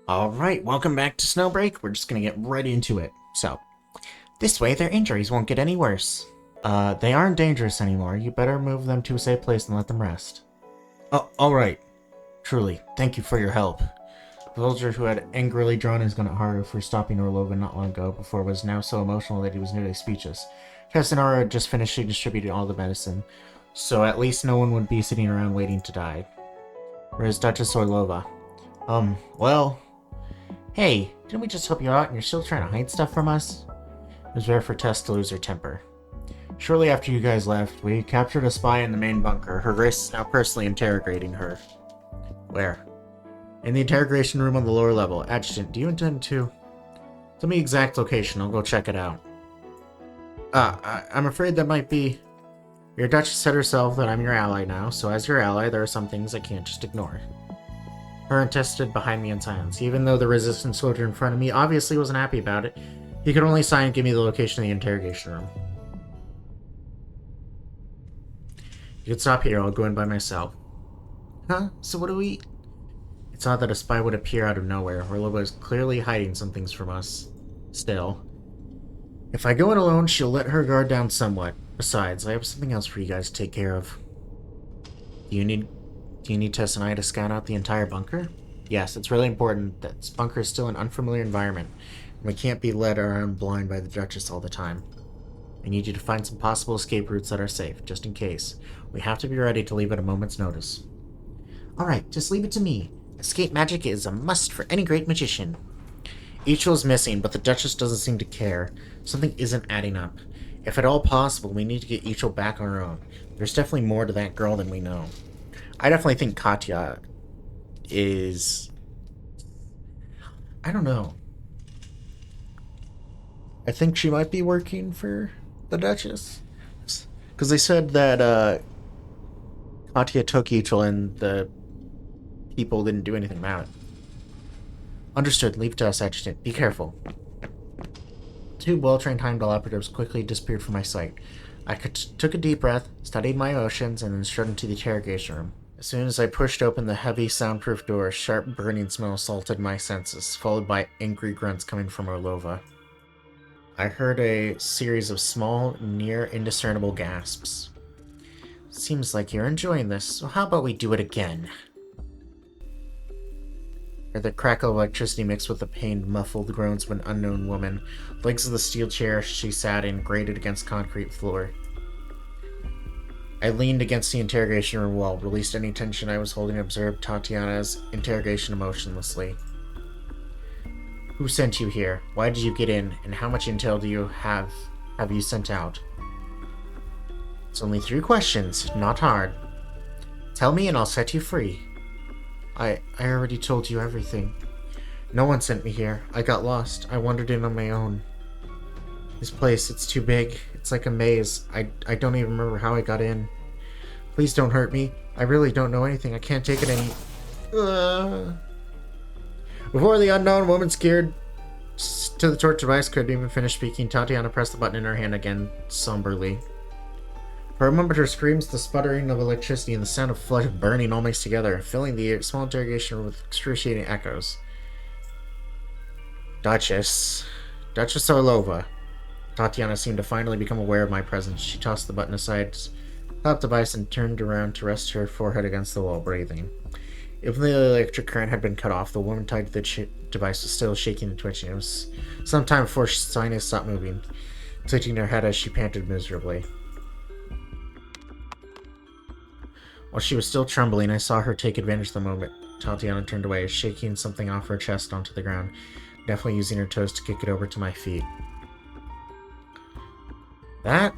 Alright, welcome back to Snowbreak. We're just gonna get right into it. So, this way their injuries won't get any worse. They aren't dangerous anymore. You better move them to a safe place and let them rest. Oh, alright. Truly, thank you for your help. The soldier who had angrily drawn his gun at Haru for stopping Orlova not long ago before was now so emotional that he was nearly speechless. Tess and Haru had just finished distributing all the medicine, so at least no one would be sitting around waiting to die. Whereas Duchess Orlova? Well... Hey, didn't we just help you out and you're still trying to hide stuff from us? It was rare for Tess to lose her temper. Shortly after you guys left, we captured a spy in the main bunker. Her grace is now personally interrogating her. Where? In the interrogation room on the lower level. Adjutant, do you intend to... Tell me the exact location, I'll go check it out. I'm afraid that might be... Your Duchess said herself that I'm your ally now, so as your ally, there are some things I can't just ignore. Her and Tess stood behind me in silence. Even though the resistance soldier in front of me obviously wasn't happy about it, he could only sign and give me the location of the interrogation room. You can stop here, I'll go in by myself. Huh? So what do we... It's odd that a spy would appear out of nowhere. Orlova is clearly hiding some things from us. Still. If I go in alone, she'll let her guard down somewhat. Besides, I have something else for you guys to take care of. Do you need Tess and I to scout out the entire bunker? Yes, it's really important that this bunker is still an unfamiliar environment, and we can't be led around blind by the Duchess all the time. I need you to find some possible escape routes that are safe, just in case. We have to be ready to leave at a moment's notice. Alright, just leave it to me. Escape magic is a must for any great magician. Ichil is missing, but the Duchess doesn't seem to care. Something isn't adding up. If at all possible, we need to get Ichil back on her own. There's definitely more to that girl than we know. I definitely think Katya is... I don't know. I think she might be working for the Duchess. Because they said that Katya took Ichil and the people didn't do anything about it. Understood. Leave it to us, Adjutant. Be careful. Two well-trained Heimdall operatives quickly disappeared from my sight. I took a deep breath, studied my oceans, and then strode into the interrogation room. As soon as I pushed open the heavy, soundproof door, a sharp, burning smell assaulted my senses, followed by angry grunts coming from Orlova. I heard a series of small, near indiscernible gasps. Seems like you're enjoying this, so how about we do it again? I heard the crackle of electricity mixed with the pained, muffled groans of an unknown woman. Legs of the steel chair she sat in grated against concrete floor. I leaned against the interrogation room wall, released any tension I was holding, and observed Tatiana's interrogation emotionlessly. Who sent you here? Why did you get in? And how much intel do you have you sent out? It's only 3 questions, not hard. Tell me and I'll set you free. I already told you everything. No one sent me here. I got lost. I wandered in on my own. This place, it's too big. It's like a maze. I don't even remember how I got in. Please don't hurt me. I really don't know anything. I can't take it any... Before the unknown woman scared to the torch device could even finish speaking, Tatiana pressed the button in her hand again, somberly. For a moment, her screams, the sputtering of electricity, and the sound of flesh burning all mixed together, filling the small interrogation room with excruciating echoes. Duchess Orlova. Tatiana seemed to finally become aware of my presence. She tossed the button aside, stopped the device, and turned around to rest her forehead against the wall, breathing. Even the electric current had been cut off, the woman tied to the device was still shaking and twitching. It was some time before Sina stopped moving, tilting her head as she panted miserably. While she was still trembling, I saw her take advantage of the moment. Tatiana turned away, shaking something off her chest onto the ground, definitely using her toes to kick it over to my feet. That?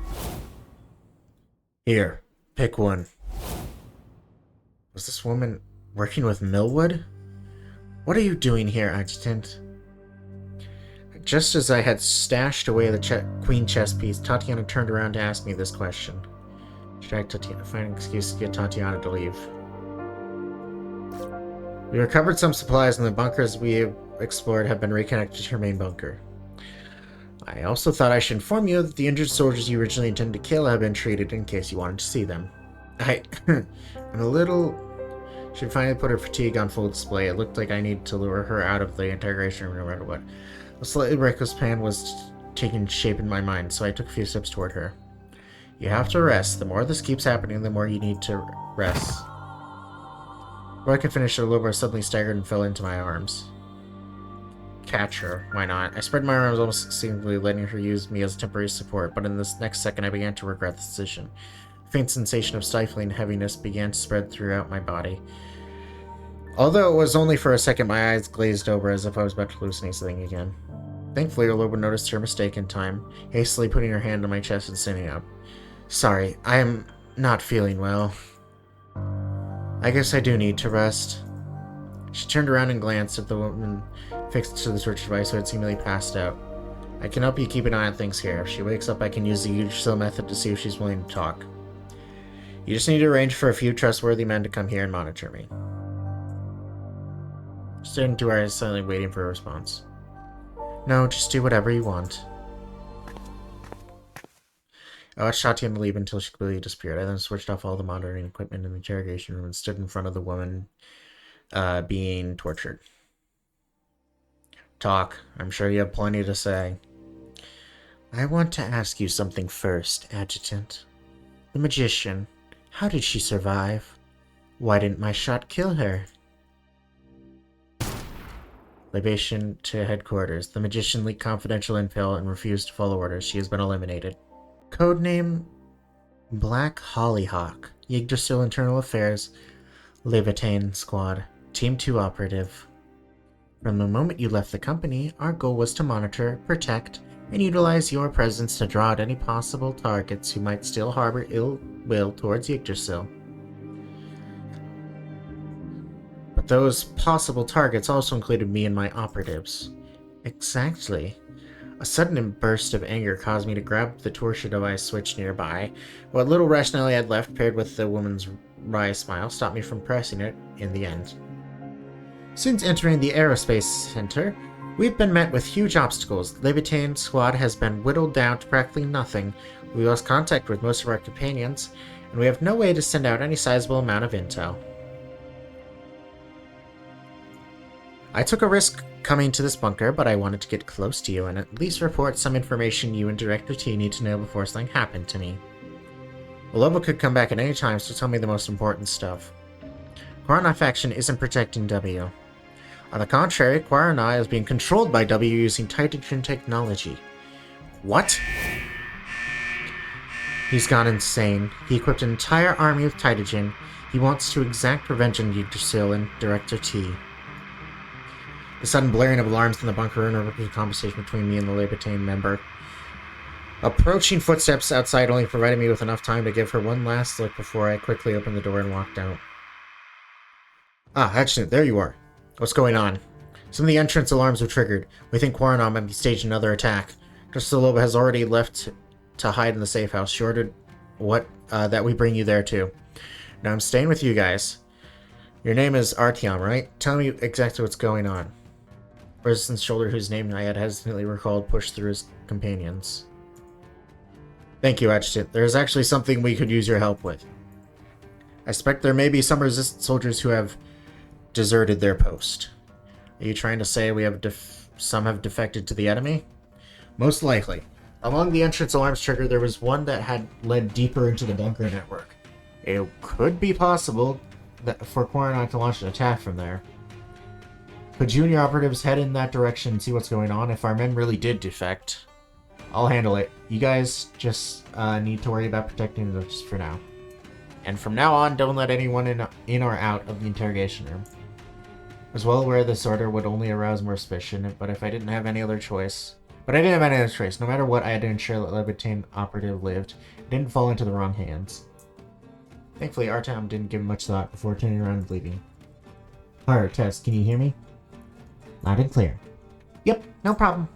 Here, pick one. Was this woman working with Millwood? What are you doing here, Adjutant? Just as I had stashed away the queen chess piece, Tatiana turned around to ask me this question. Tried to find an excuse to get Tatiana to leave. We recovered some supplies, and the bunkers we have explored have been reconnected to your main bunker. I also thought I should inform you that the injured soldiers you originally intended to kill have been treated in case you wanted to see them. I'm a little She finally put her fatigue on full display. It looked like I needed to lure her out of the interrogation room no matter what. A slightly reckless plan was taking shape in my mind, so I took a few steps toward her. You have to rest. The more this keeps happening, the more you need to rest. Before I could finish, Loba suddenly staggered and fell into my arms. Catch her. Why not? I spread my arms almost exclusively, letting her use me as temporary support, but in this next second I began to regret the decision. A faint sensation of stifling heaviness began to spread throughout my body. Although it was only for a second, my eyes glazed over as if I was about to hallucinate something again. Thankfully, Loba noticed her mistake in time, hastily putting her hand on my chest and standing up. Sorry, I am not feeling well. I guess I do need to rest. She turned around and glanced at the woman fixed to the search device who had seemingly passed out. I can help you keep an eye on things here. If she wakes up, I can use the Yggdrasil method to see if she's willing to talk. You just need to arrange for a few trustworthy men to come here and monitor me. Staring into her eyes, silently waiting for a response. No, just do whatever you want. I watched Tatiana leave until she completely disappeared. I then switched off all the monitoring equipment in the interrogation room and stood in front of the woman being tortured. Talk. I'm sure you have plenty to say. I want to ask you something first, Adjutant. The magician. How did she survive? Why didn't my shot kill her? Libation to headquarters. The magician leaked confidential intel and refused to follow orders. She has been eliminated. Codename Black Hollyhock. Yggdrasil Internal Affairs. Levitain Squad. Team 2 Operative. From the moment you left the company, our goal was to monitor, protect, and utilize your presence to draw out any possible targets who might still harbor ill will towards Yggdrasil. But those possible targets also included me and my operatives. Exactly. A sudden burst of anger caused me to grab the torture device switch nearby. What little rationale I had left, paired with the woman's wry smile, stopped me from pressing it in the end. Since entering the Aerospace Center, we've been met with huge obstacles. The Levitain Squad has been whittled down to practically nothing. We lost contact with most of our companions, and we have no way to send out any sizable amount of intel. I took a risk coming to this bunker, but I wanted to get close to you and at least report some information you and Director T need to know before something happened to me. Lobo could come back at any time, so tell me the most important stuff. Quarana faction isn't protecting W. On the contrary, Quarana is being controlled by W using Titagen technology. What? He's gone insane. He equipped an entire army with Titagen. He wants to exact revenge on Yggdrasil and Director T. The sudden blaring of alarms in the bunker interrupted the conversation between me and the Levitain member. Approaching footsteps outside only provided me with enough time to give her one last look before I quickly opened the door and walked out. Ah, Adjutant, there you are. What's going on? Some of the entrance alarms were triggered. We think Quarana might be staging another attack. Loba has already left to hide in the safe house. She ordered that we bring you there too. Now I'm staying with you guys. Your name is Artyom, right? Tell me exactly what's going on. Resistance shoulder, whose name I had hesitantly recalled, pushed through his companions. Thank you, Adjutant. There is actually something we could use your help with. I suspect there may be some resistance soldiers who have deserted their post. Are you trying to say we have some have defected to the enemy? Most likely. Among the entrance alarms triggered, there was one that had led deeper into the bunker network. It could be possible that for Quarana to launch an attack from there. Could junior operatives head in that direction and see what's going on? If our men really did defect, I'll handle it. You guys just need to worry about protecting them just for now. And from now on, don't let anyone in or out of the interrogation room. I was well aware this order would only arouse more suspicion, but I didn't have any other choice. No matter what, I had to ensure that Levitain operative lived. It didn't fall into the wrong hands. Thankfully, Artyom didn't give much thought before turning around and leaving. Alright, Tess, can you hear me? Loud and clear. Yep, no problem.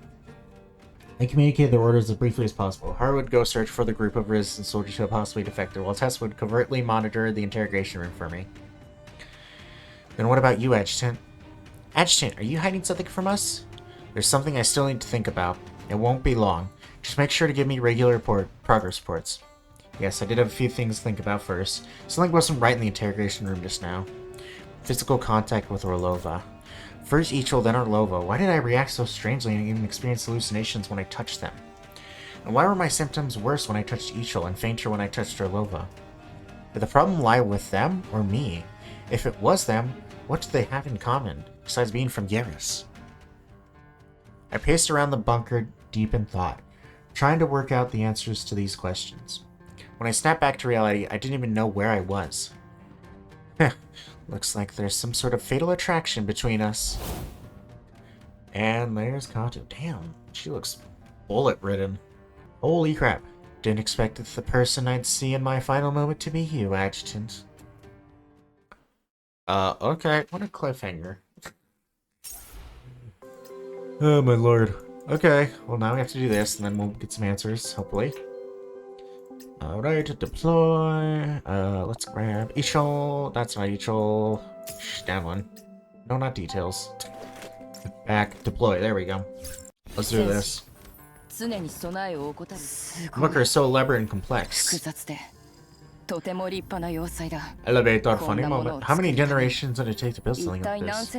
I communicated their orders as briefly as possible. Har would go search for the group of resistance soldiers who had possibly defected, while Tess would covertly monitor the interrogation room for me. Then what about you, Adjutant? Adjutant, are you hiding something from us? There's something I still need to think about. It won't be long. Just make sure to give me regular progress reports. Yes, I did have a few things to think about first. Something wasn't right in the interrogation room just now. Physical contact with Orlova. First Ichil, then Orlova. Why did I react so strangely and even experience hallucinations when I touched them? And why were my symptoms worse when I touched Ichil and fainter when I touched Orlova? Did the problem lie with them or me? If it was them, what do they have in common, besides being from Yaris? I paced around the bunker deep in thought, trying to work out the answers to these questions. When I snapped back to reality, I didn't even know where I was. Heh, looks like there's some sort of fatal attraction between us. And there's Kato. Damn, she looks bullet-ridden. Holy crap. Didn't expect the person I'd see in my final moment to be you, Adjutant. Okay, what a cliffhanger. Oh my lord. Okay, well now we have to do this, and then we'll get some answers, hopefully. Alright, deploy. Let's grab Ichol. That's not Ichol. Down one. No, not details. Back, deploy. There we go. Let's do this. Bunker is so elaborate and complex. Elevator, funny moment. How many generations did it take to build something like this?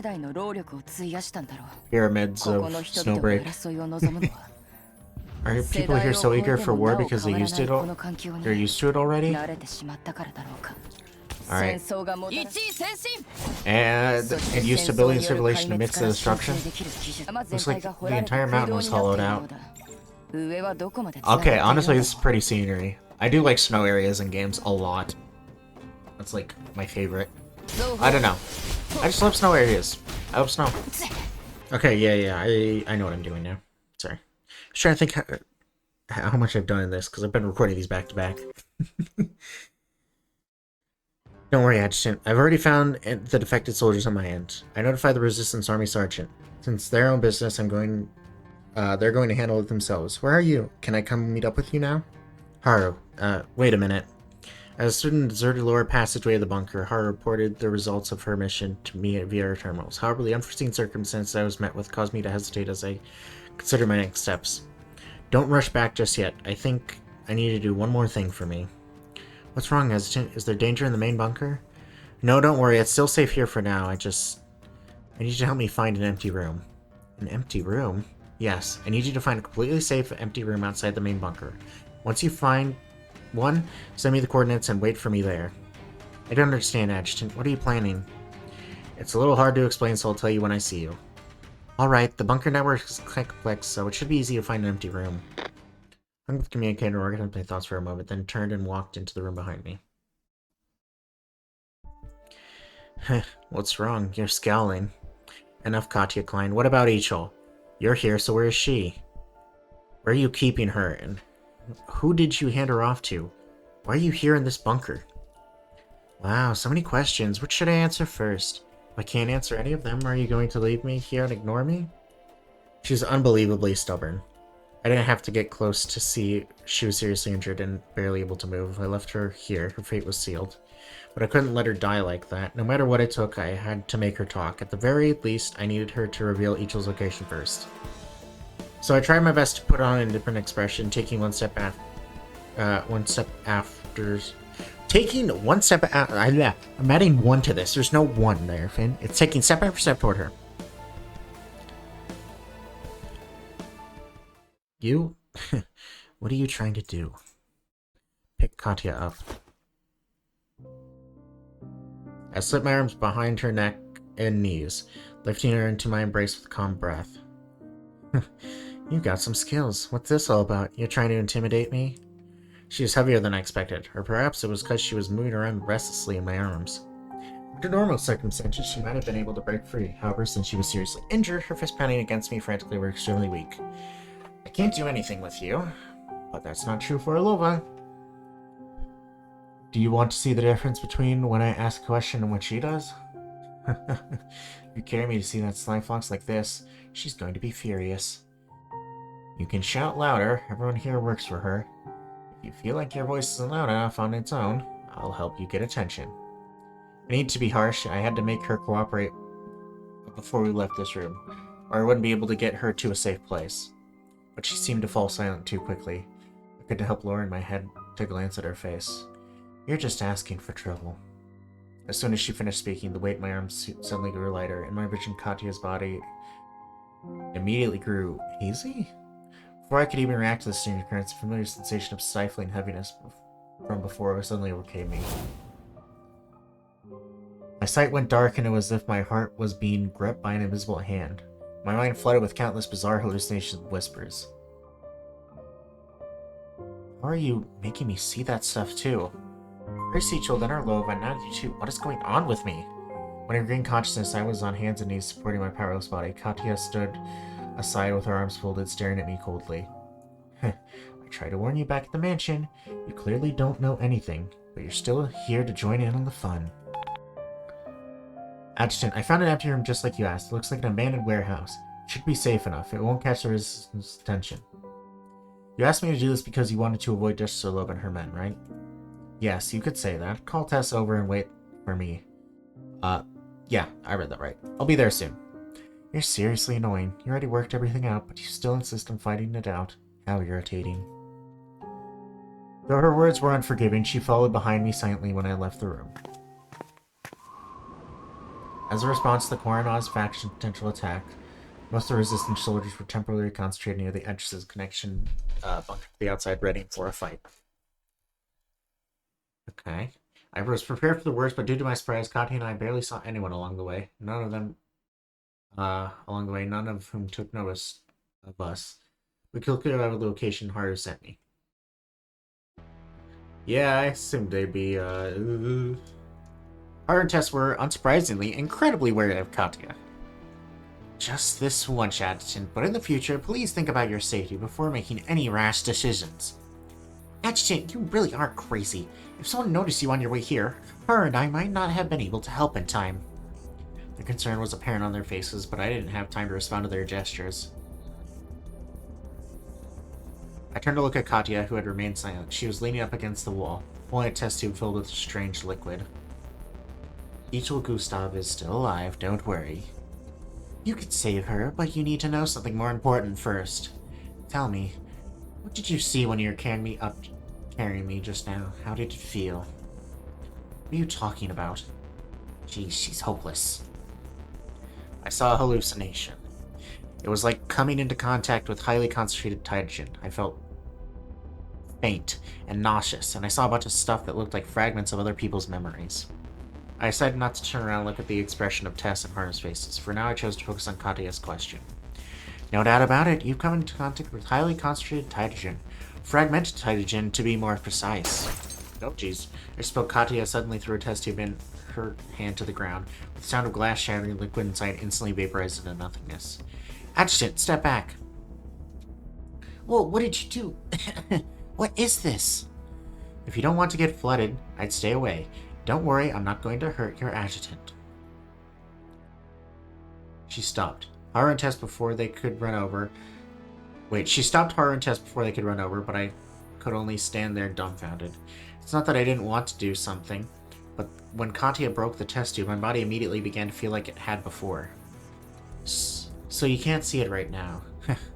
Pyramids of Snowbreak. Are people here so eager for war because they're used to it already? Alright. And used to building civilization amidst the destruction? Looks like the entire mountain was hollowed out. Okay, honestly, this is pretty scenery. I do like snow areas in games a lot. That's like my favorite. I don't know. I just love snow areas. I love snow. Okay, yeah, I know what I'm doing now. Sorry. Just trying to think how much I've done in this, because I've been recording these back to back. Don't worry, Adjutant. I've already found the defected soldiers on my end. I notified the Resistance Army Sergeant. Since their own business, they're going to handle it themselves. Where are you? Can I come meet up with you now? Haru, wait a minute. As a student in the deserted lower passageway of the bunker, Haru reported the results of her mission to me via her terminals. However, the unforeseen circumstances I was met with caused me to hesitate as I consider my next steps. Don't rush back just yet. I think I need to do one more thing for me. What's wrong, Hesitant? Is there danger in the main bunker? No, don't worry. It's still safe here for now. I need you to help me find an empty room. An empty room? Yes. I need you to find a completely safe, empty room outside the main bunker. Once you find one, send me the coordinates and wait for me there. I don't understand, Adjutant. What are you planning? It's a little hard to explain, so I'll tell you when I see you. Alright, the bunker network is complex, so it should be easy to find an empty room. Hung with the communicator, organized my thoughts for a moment, then turned and walked into the room behind me. What's wrong? You're scowling. Enough, Katya Klein. What about Ichol? You're here, so where is she? Where are you keeping her, and who did you hand her off to? Why are you here in this bunker? Wow, so many questions. Which should I answer first? If I can't answer any of them, are you going to leave me here and ignore me? She's unbelievably stubborn. I didn't have to get close to see she was seriously injured and barely able to move. I left her here. Her fate was sealed. But I couldn't let her die like that. No matter what it took, I had to make her talk. At the very least, I needed her to reveal Ichel's location first. So I tried my best to put on a different expression, taking one step after. Taking one step after. I'm adding one to this. There's no one there, Finn. It's taking step after step toward her. You? What are you trying to do? Pick Katya up. I slipped my arms behind her neck and knees, lifting her into my embrace with a calm breath. You've got some skills. What's this all about? You're trying to intimidate me? She was heavier than I expected, or perhaps it was because she was moving around restlessly in my arms. Under normal circumstances, she might have been able to break free. However, since she was seriously injured, her fists pounding against me frantically were extremely weak. I can't do anything with you, but that's not true for Alova. Do you want to see the difference between when I ask a question and what she does? You carry me to see that slime fox like this, she's going to be furious. You can shout louder, everyone here works for her. If you feel like your voice isn't loud enough on its own, I'll help you get attention. I need to be harsh, I had to make her cooperate before we left this room, or I wouldn't be able to get her to a safe place. But she seemed to fall silent too quickly. I couldn't help lowering my head to glance at her face. You're just asking for trouble. As soon as she finished speaking, the weight in my arms suddenly grew lighter. In my vision, Katya's body immediately grew hazy. Before I could even react to the strange occurrence, a familiar sensation of stifling heaviness from before suddenly overcame me. My sight went dark, and it was as if my heart was being gripped by an invisible hand. My mind flooded with countless bizarre hallucinations and whispers. How are you making me see that stuff too? Chrissy chilled in her low, but now you too. What is going on with me? When I regained consciousness, I was on hands and knees supporting my powerless body. Katya stood aside with her arms folded, staring at me coldly. I tried to warn you back at the mansion. You clearly don't know anything, but you're still here to join in on the fun. Adjutant, I found an empty room just like you asked. It looks like an abandoned warehouse. It should be safe enough. It won't catch the resistance attention. You asked me to do this because you wanted to avoid Dusterlob and her men, right? Yes, you could say that. Call Tess over and wait for me. Yeah, I read that right. I'll be there soon. You're seriously annoying. You already worked everything out, but you still insist on fighting it out. How irritating. Though her words were unforgiving, she followed behind me silently when I left the room. As a response to the Koronaz faction's potential attack, most of the resistance soldiers were temporarily concentrated near the entrance's connection bunker to the outside, ready for a fight. Okay. I was prepared for the worst, but due to my surprise, Katya and I barely saw anyone along the way. None of whom took notice of us. We quickly arrived at the location Haru sent me. Yeah, I assumed they'd be, Haru and Tess were, unsurprisingly, incredibly wary of Katya. Just this once, Adjutant, but in the future, please think about your safety before making any rash decisions. Adjutant, you really are crazy. If someone noticed you on your way here, her and I might not have been able to help in time. The concern was apparent on their faces, but I didn't have time to respond to their gestures. I turned to look at Katya, who had remained silent. She was leaning up against the wall, holding a test tube filled with strange liquid. Ichil Gustav is still alive, don't worry. You could save her, but you need to know something more important first. Tell me, what did you see when you were carrying me just now? How did it feel? What are you talking about? Geez, she's hopeless. I saw a hallucination. It was like coming into contact with highly concentrated Taijin. I felt faint and nauseous, and I saw a bunch of stuff that looked like fragments of other people's memories. I decided not to turn around and look at the expression of Tess and Haru's faces. For now, I chose to focus on Katya's question. No doubt about it, you've come into contact with highly concentrated Taijin. Fragmented Taijin, to be more precise. Oh, jeez. I spoke. Katya suddenly threw a test tube in her hand to the ground. With the sound of glass shattering, liquid inside instantly vaporized into nothingness. Adjutant, step back. Well, what did you do? What is this? If you don't want to get flooded, I'd stay away. Don't worry, I'm not going to hurt your adjutant. She stopped. Haru and Tess before they could run over. Wait, she stopped Haru and Tess before they could run over, but I could only stand there dumbfounded. It's not that I didn't want to do something, but when Katya broke the test tube, my body immediately began to feel like it had before. So you can't see it right now.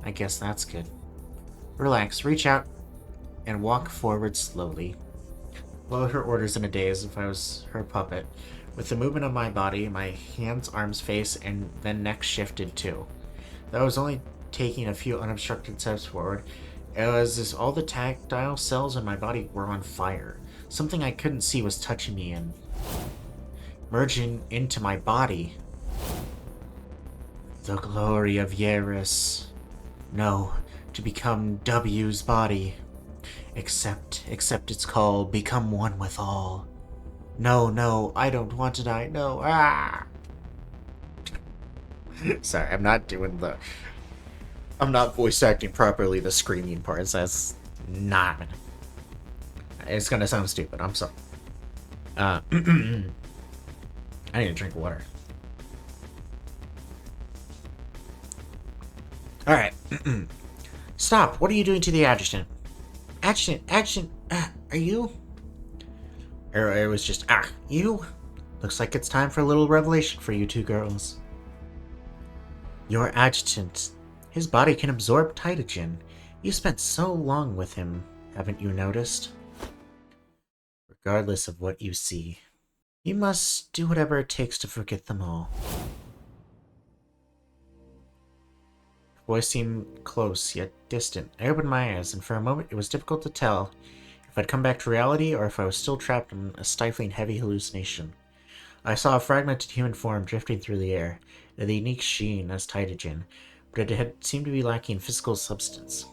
I guess that's good. Relax, reach out, and walk forward slowly. Followed her orders in a daze as if I was her puppet. With the movement of my body, my hands, arms, face, and then neck shifted too. Though I was only taking a few unobstructed steps forward, it was as all the tactile cells in my body were on fire. Something I couldn't see was touching me and merging into my body. The glory of Yaris. No, to become W's body. Accept its call, become one with all. No, I don't want to die, no, ah! Sorry, I'm not voice acting properly the screaming parts, that's not... It's gonna sound stupid, I'm sorry. I need to drink water. Alright. Stop, what are you doing to the adjutant? Adjutant, are you? It was just, you? Looks like it's time for a little revelation for you two girls. Your adjutant. His body can absorb Taijin. You spent so long with him, haven't you noticed? Regardless of what you see. You must do whatever it takes to forget them all. The voice seemed close, yet distant. I opened my eyes, and for a moment it was difficult to tell if I'd come back to reality or if I was still trapped in a stifling, heavy hallucination. I saw a fragmented human form drifting through the air, a unique sheen as Tytogen, but it had seemed to be lacking physical substance.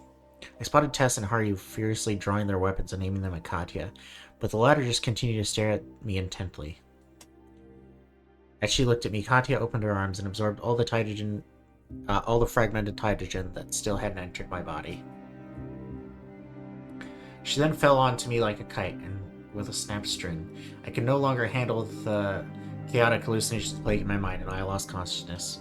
I spotted Tess and Haru furiously drawing their weapons and aiming them at Katya, but the latter just continued to stare at me intently. As she looked at me, Katya opened her arms and absorbed all the fragmented Tytogen that still hadn't entered my body. She then fell onto me like a kite, and with a snapped string. I could no longer handle the chaotic hallucinations plaguing my mind, and I lost consciousness.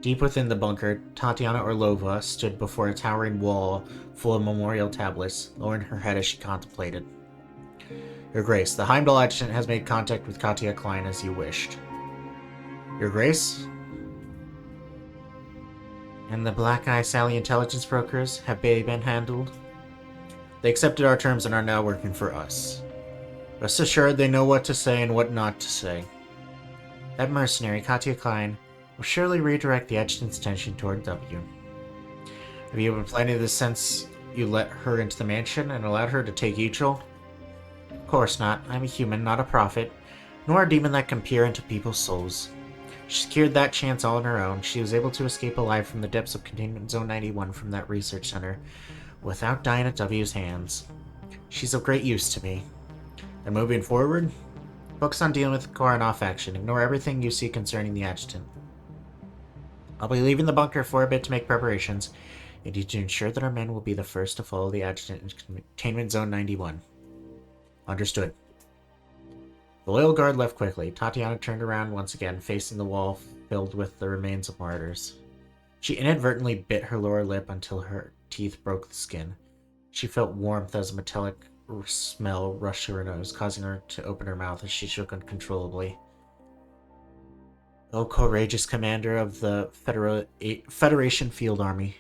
Deep within the bunker, Tatiana Orlova stood before a towering wall full of memorial tablets, lowering her head as she contemplated. Your Grace, the Heimdall Adjutant has made contact with Katya Klein as you wished. Your Grace? And the Black Eye Sally intelligence brokers, have they been handled? They accepted our terms and are now working for us. Rest assured they know what to say and what not to say. That mercenary, Katya Klein, will surely redirect the Adjutant's attention toward W. Have you been planning this since you let her into the mansion and allowed her to take Ichil? Of course not. I'm a human, not a prophet, nor a demon that can peer into people's souls. She secured that chance all on her own. She was able to escape alive from the depths of Containment Zone 91 from that research center, without dying at W's hands. She's of great use to me. And moving forward, focus on dealing with Koronov action. Ignore everything you see concerning the Adjutant. I'll be leaving the bunker for a bit to make preparations. I need to ensure that our men will be the first to follow the Adjutant in Containment Zone 91. Understood. The loyal guard left quickly. Tatiana turned around once again, facing the wall filled with the remains of martyrs. She inadvertently bit her lower lip until her teeth broke the skin. She felt warmth as a metallic smell rushed to her nose, causing her to open her mouth as she shook uncontrollably. O courageous commander of the Federation Field Army,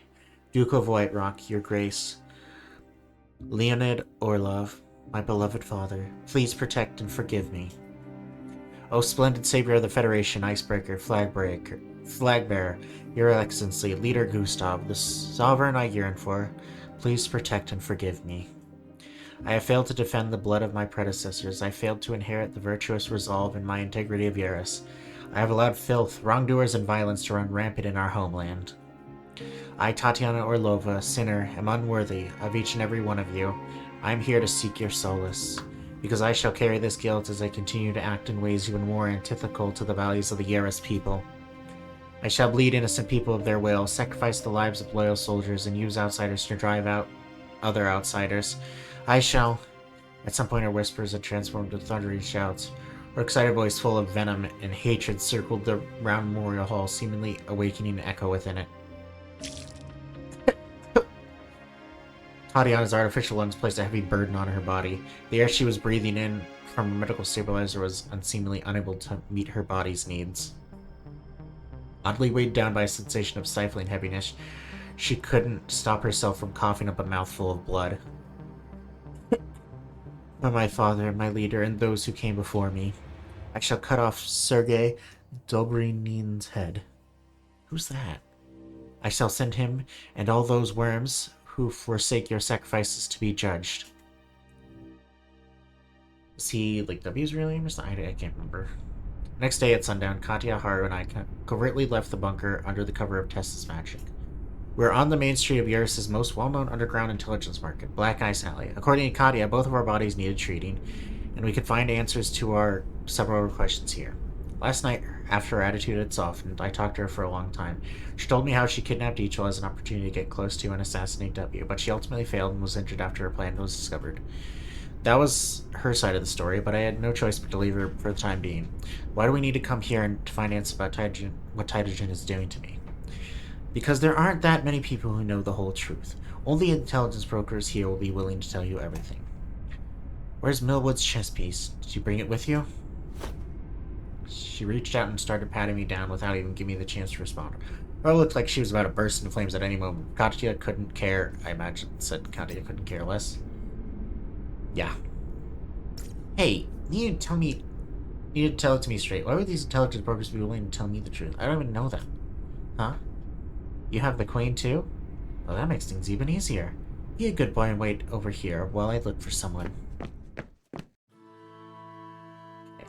Duke of White Rock, Your Grace, Leonid Orlov, my beloved father, please protect and forgive me. O splendid savior of the Federation, Icebreaker, Flagbearer, Your Excellency, Leader Gustav, the sovereign I yearn for, please protect and forgive me. I have failed to defend the blood of my predecessors. I failed to inherit the virtuous resolve and my integrity of Yaris. I have allowed filth, wrongdoers, and violence to run rampant in our homeland. I, Tatiana Orlova, sinner, am unworthy of each and every one of you. I am here to seek your solace, because I shall carry this guilt as I continue to act in ways even more antithetical to the values of the Yaris people. I shall bleed innocent people of their will, sacrifice the lives of loyal soldiers, and use outsiders to drive out other outsiders. I shall... At some point her whispers had transformed to thundering shouts. Her excited voice full of venom and hatred circled the round memorial hall, seemingly awakening an echo within it. Tatiana's artificial lungs placed a heavy burden on her body. The air she was breathing in from a medical stabilizer was unseemly unable to meet her body's needs. Oddly weighed down by a sensation of stifling heaviness, she couldn't stop herself from coughing up a mouthful of blood. For my father, my leader, and those who came before me, I shall cut off Sergei Dobrynin's head. Who's that? I shall send him and all those worms who forsake your sacrifices to be judged. Is he, like, W's real name? I can't remember. Next day at sundown, Katya, Haru, and I covertly left the bunker under the cover of Tessa's magic. We were on the main street of Yaris' most well-known underground intelligence market, Black Eye Sally. According to Katya, both of our bodies needed treating, and we could find answers to our several questions here. Last night, after her attitude had softened, I talked to her for a long time. She told me how she kidnapped Ichil as an opportunity to get close to and assassinate W, but she ultimately failed and was injured after her plan was discovered. That was her side of the story, but I had no choice but to leave her for the time being. Why do we need to come here and to find answers about what Tytogen is doing to me? Because there aren't that many people who know the whole truth. Only intelligence brokers here will be willing to tell you everything. Where's Millwood's chess piece? Did you bring it with you? She reached out and started patting me down without even giving me the chance to respond. Her looked like she was about to burst into flames at any moment. Katya couldn't care, I imagine, said Katya couldn't care less. Yeah. Hey, you need to tell me. You need to tell it to me straight. Why would these intelligence brokers be willing to tell me the truth? I don't even know them. Huh? You have the queen too? Well, that makes things even easier. Be a good boy and wait over here while I look for someone.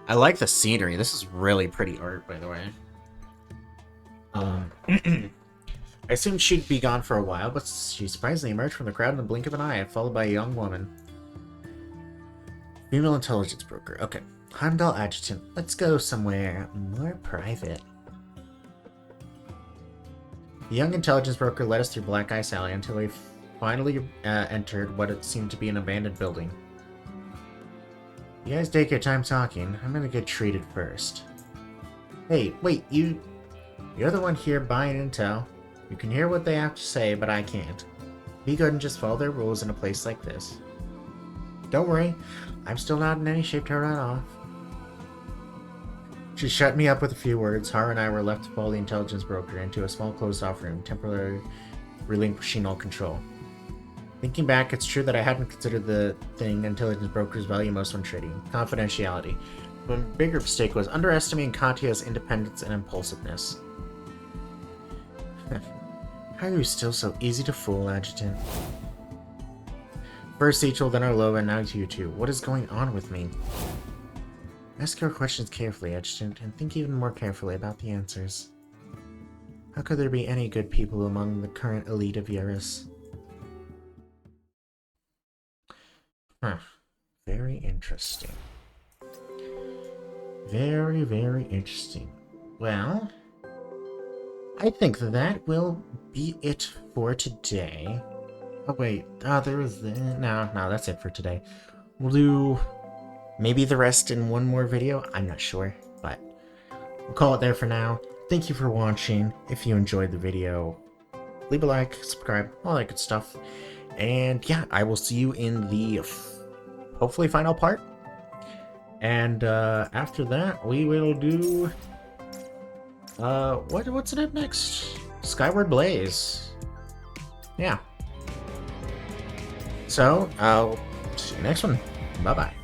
I like the scenery. This is really pretty art, by the way. I assumed she'd be gone for a while, but she surprisingly emerged from the crowd in the blink of an eye, followed by a young woman. Female intelligence broker. Okay. Heimdall adjutant. Let's go somewhere more private. The young intelligence broker led us through Black Ice Alley until we finally entered what it seemed to be an abandoned building. You guys take your time talking. I'm gonna get treated first. Hey, wait, you're the one here buying intel. You can hear what they have to say, but I can't. Be good and just follow their rules in a place like this. Don't worry, I'm still not in any shape to run off. She shut me up with a few words. Har and I were left to follow the intelligence broker into a small closed-off room, temporarily relinquishing all control. Thinking back, it's true that I hadn't considered the thing intelligence brokers value most when trading: confidentiality. But a bigger mistake was underestimating Katya's independence and impulsiveness. How are you still so easy to fool, Adjutant? First Sechel, then Arlo, and now you two. What is going on with me? Ask your questions carefully, Adjutant, and think even more carefully about the answers. How could there be any good people among the current elite of Eurus? Huh. Very interesting. Very, very interesting. Well, I think that will be it for today. Oh wait, there was no, that's it for today. We'll do maybe the rest in one more video. I'm not sure, but we'll call it there for now. Thank you for watching. If you enjoyed the video, leave a like, subscribe, all that good stuff. And yeah, I will see you in the hopefully final part. And after that, we will do what's it up next? Skyward Blaze. Yeah. So I'll see you next one. Bye bye.